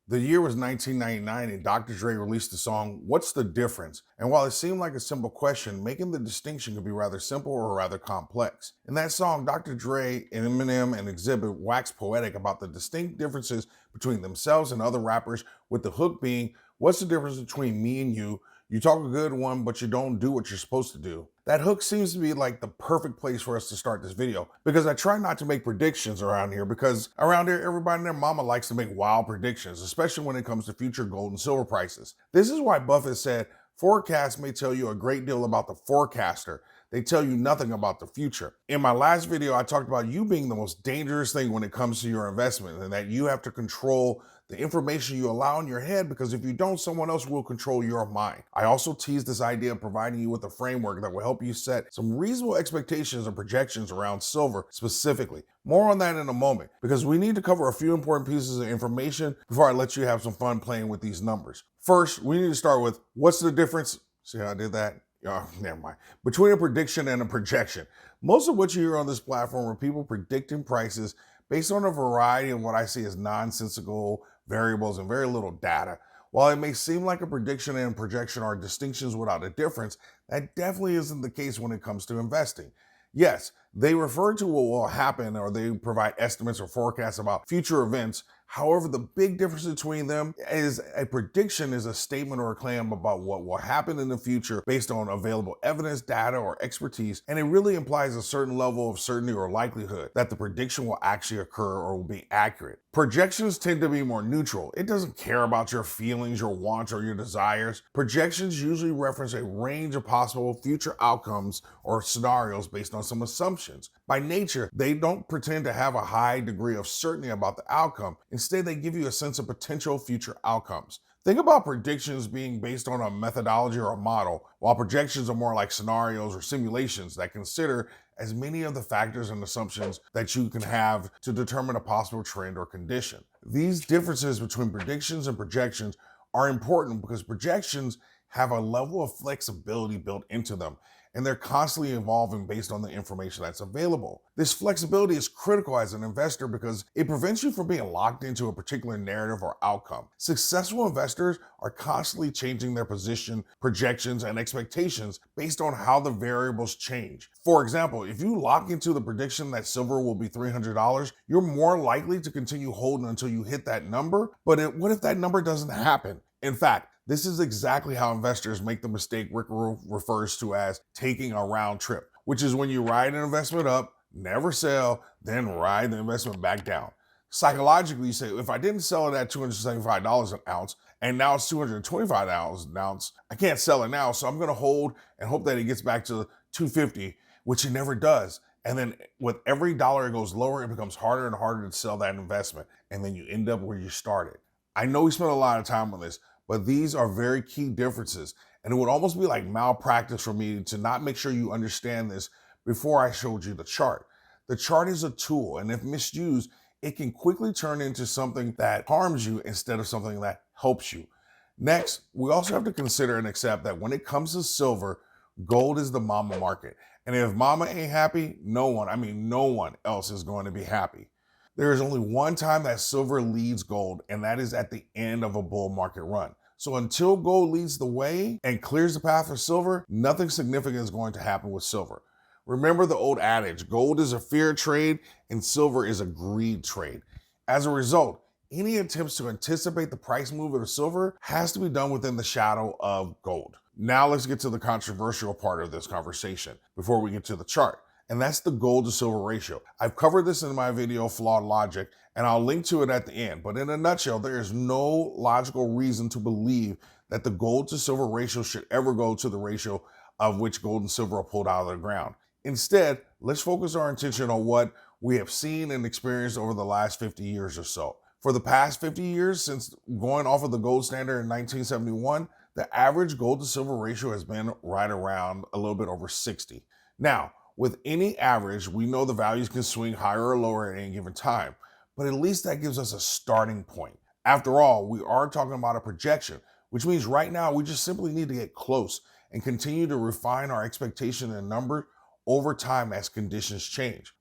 The year was 1999 and Dr. Dre released the song What's the Difference? And while it seemed like a simple question, making the distinction could be rather simple or rather complex. In that song, Dr. Dre, Eminem, and Exhibit waxed poetic about the distinct differences between themselves and other rappers, with the hook being, what's the difference between me and you? You talk a good one, but you don't do what you're supposed to do. That hook seems to be like the perfect place for us to start this video, because I try not to make predictions around here, because around here, everybody and their mama likes to make wild predictions, especially when it comes to future gold and silver prices. This is why Buffett said, forecasts may tell you a great deal about the forecaster. They tell you nothing about the future. In my last video, I talked about you being the most dangerous thing when it comes to your investment, and that you have to control the information you allow in your head, because if you don't, someone else will control your mind. I also teased this idea of providing you with a framework that will help you set some reasonable expectations and projections around silver specifically. More on that in a moment, because we need to cover a few important pieces of information before I let you have some fun playing with these numbers. First, we need to start with, what's the difference? See how I did that? Oh, never mind. Between a prediction and a projection. Most of what you hear on this platform are people predicting prices based on a variety of what I see as nonsensical variables and very little data. While it may seem like a prediction and projection are distinctions without a difference, that definitely isn't the case when it comes to investing. Yes, they refer to what will happen, or they provide estimates or forecasts about future events. However, the big difference between them is a prediction is a statement or a claim about what will happen in the future based on available evidence, data, or expertise, and it really implies a certain level of certainty or likelihood that the prediction will actually occur or will be accurate. Projections tend to be more neutral. It doesn't care about your feelings, your wants, or your desires. Projections usually reference a range of possible future outcomes or scenarios based on some assumptions. By nature, they don't pretend to have a high degree of certainty about the outcome. Instead, they give you a sense of potential future outcomes. Think about predictions being based on a methodology or a model, while projections are more like scenarios or simulations that consider as many of the factors and assumptions that you can have to determine a possible trend or condition. These differences between predictions and projections are important because projections have a level of flexibility built into them, and they're constantly evolving based on the information that's available. This flexibility is critical as an investor because it prevents you from being locked into a particular narrative or outcome. Successful investors are constantly changing their position, projections, and expectations based on how the variables change. For example, if you lock into the prediction that silver will be $300, you're more likely to continue holding until you hit that number. But what if that number doesn't happen? In fact, this is exactly how investors make the mistake Rick refers to as taking a round trip, which is when you ride an investment up, never sell, then ride the investment back down. Psychologically, you say, if I didn't sell it at $275 an ounce, and now it's $225 an ounce, I can't sell it now, so I'm going to hold and hope that it gets back to $250, which it never does. And then with every dollar it goes lower, it becomes harder and harder to sell that investment. And then you end up where you started. I know we spent a lot of time on this, but these are very key differences. And it would almost be like malpractice for me to not make sure you understand this before I showed you the chart. The chart is a tool, and if misused, it can quickly turn into something that harms you instead of something that helps you. Next, we also have to consider and accept that when it comes to silver, gold is the mama market. And if mama ain't happy, no one else is going to be happy. There is only one time that silver leads gold, and that is at the end of a bull market run. So until gold leads the way and clears the path for silver, nothing significant is going to happen with silver. Remember the old adage, gold is a fear trade and silver is a greed trade. As a result, any attempts to anticipate the price move of silver has to be done within the shadow of gold. Now let's get to the controversial part of this conversation before we get to the chart. And that's the gold to silver ratio. I've covered this in my video, Flawed Logic, and I'll link to it at the end. But in a nutshell, there is no logical reason to believe that the gold to silver ratio should ever go to the ratio of which gold and silver are pulled out of the ground. Instead, let's focus our attention on what we have seen and experienced over the last 50 years or so. For the past 50 years, since going off of the gold standard in 1971, the average gold to silver ratio has been right around a little bit over 60. Now, with any average, we know the values can swing higher or lower at any given time, but at least that gives us a starting point. After all, we are talking about a projection, which means right now we just simply need to get close and continue to refine our expectation and number over time as conditions change.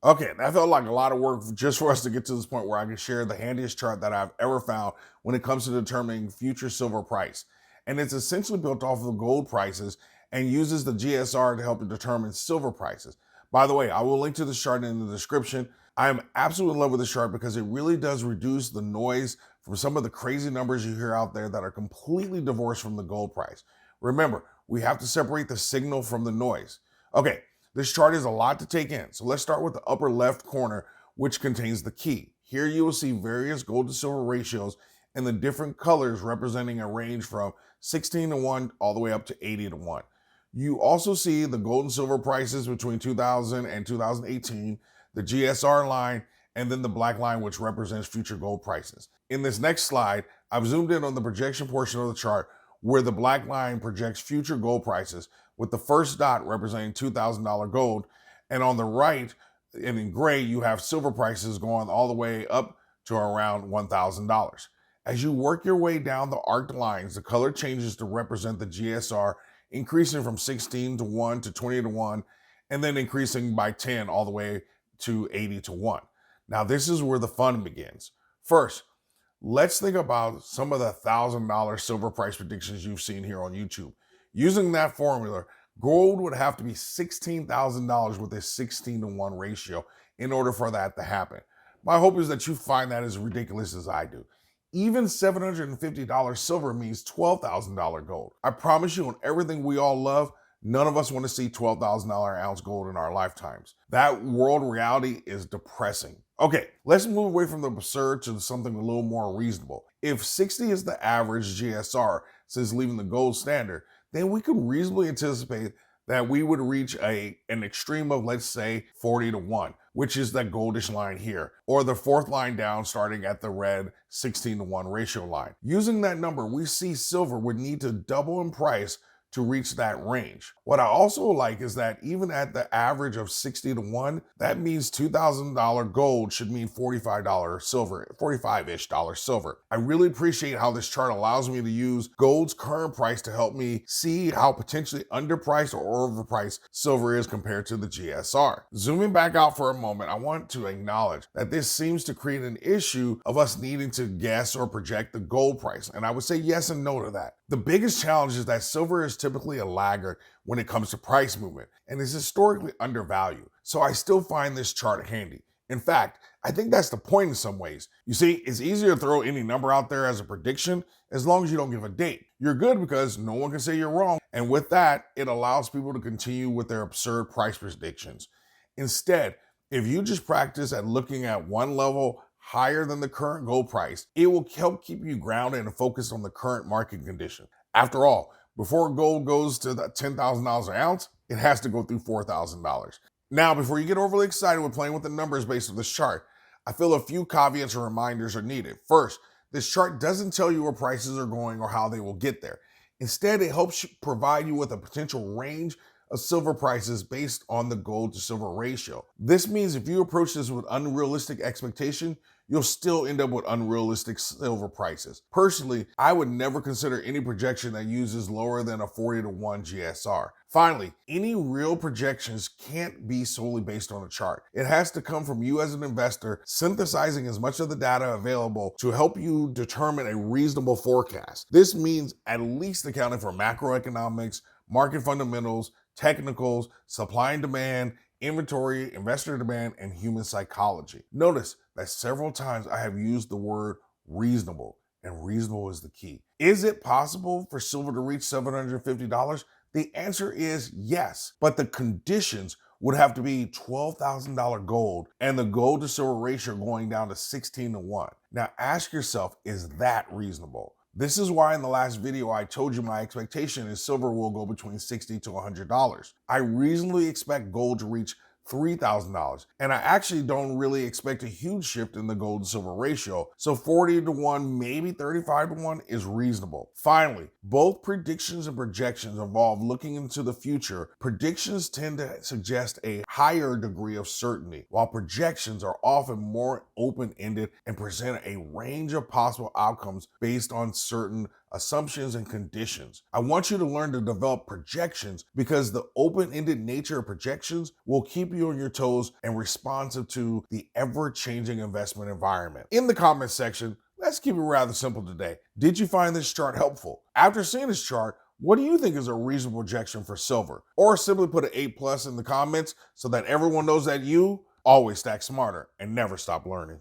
Okay, that felt like a lot of work just for us to get to this point where I can share the handiest chart that I've ever found when it comes to determining future silver price. And it's essentially built off of gold prices and uses the GSR to help it determine silver prices. By the way, I will link to this chart in the description. I am absolutely in love with this chart because it really does reduce the noise from some of the crazy numbers you hear out there that are completely divorced from the gold price. Remember, we have to separate the signal from the noise. Okay, this chart is a lot to take in, so let's start with the upper left corner, which contains the key. Here you will see various gold to silver ratios and the different colors representing a range from 16 to 1 all the way up to 80 to 1. You also see the gold and silver prices between 2000 and 2018, the GSR line, and then the black line, which represents future gold prices. In this next slide, I've zoomed in on the projection portion of the chart where the black line projects future gold prices, with the first dot representing $2,000 gold. And on the right, and in gray, you have silver prices going all the way up to around $1,000. As you work your way down the arced lines, the color changes to represent the GSR, increasing from 16 to 1 to 20 to 1, and then increasing by 10 all the way to 80 to 1. Now, this is where the fun begins. First, let's think about some of the $1,000 silver price predictions you've seen here on YouTube. Using that formula, gold would have to be $16,000 with a 16 to 1 ratio in order for that to happen. My hope is that you find that as ridiculous as I do. Even $750 silver means $12,000 gold. I promise you, on everything we all love, none of us want to see $12,000 ounce gold in our lifetimes. That world reality is depressing. Okay, let's move away from the absurd to something a little more reasonable. If 60 is the average GSR since leaving the gold standard, then we could reasonably anticipate that we would reach an extreme of, let's say, 40 to 1, which is that goldish line here, or the fourth line down starting at the red 16 to 1 ratio line. Using that number, we see silver would need to double in price to reach that range. What I also like is that even at the average of 60 to 1, that means $2,000 gold should mean $45 silver, 45-ish dollars silver. I really appreciate how this chart allows me to use gold's current price to help me see how potentially underpriced or overpriced silver is compared to the GSR. Zooming back out for a moment, I want to acknowledge that this seems to create an issue of us needing to guess or project the gold price, and I would say yes and no to that. The biggest challenge is that silver is typically a laggard when it comes to price movement and is historically undervalued. So I still find this chart handy. In fact, I think that's the point in some ways. You see, it's easier to throw any number out there as a prediction as long as you don't give a date. You're good because no one can say you're wrong. And with that, it allows people to continue with their absurd price predictions. Instead, if you just practice at looking at one level higher than the current gold price, it will help keep you grounded and focused on the current market condition. After all, before gold goes to the $10,000 an ounce, it has to go through $4,000. Now, before you get overly excited with playing with the numbers based on this chart, I feel a few caveats or reminders are needed. First, this chart doesn't tell you where prices are going or how they will get there. Instead, it helps provide you with a potential range of silver prices based on the gold to silver ratio. This means if you approach this with unrealistic expectation, you'll still end up with unrealistic silver prices. Personally, I would never consider any projection that uses lower than a 40 to 1 GSR. Finally, any real projections can't be solely based on a chart. It has to come from you as an investor, synthesizing as much of the data available to help you determine a reasonable forecast. This means at least accounting for macroeconomics, market fundamentals, technicals, supply and demand, inventory, investor demand, and human psychology. Notice that several times I have used the word reasonable, and reasonable is the key. Is it possible for silver to reach $750? The answer is yes, but the conditions would have to be $12,000 gold and the gold to silver ratio going down to 16 to 1. Now ask yourself, is that reasonable? This is why in the last video I told you my expectation is silver will go between $60 to $100. I reasonably expect gold to reach $3,000, and I actually don't really expect a huge shift in the gold to silver ratio, so 40 to 1, maybe 35 to 1 is reasonable. Finally, both predictions and projections involve looking into the future. Predictions tend to suggest a higher degree of certainty, while projections are often more open-ended and present a range of possible outcomes based on certain assumptions, and conditions. I want you to learn to develop projections because the open-ended nature of projections will keep you on your toes and responsive to the ever-changing investment environment. In the comments section, let's keep it rather simple today. Did you find this chart helpful? After seeing this chart, what do you think is a reasonable projection for silver? Or simply put an A+ in the comments so that everyone knows that you always stack smarter and never stop learning.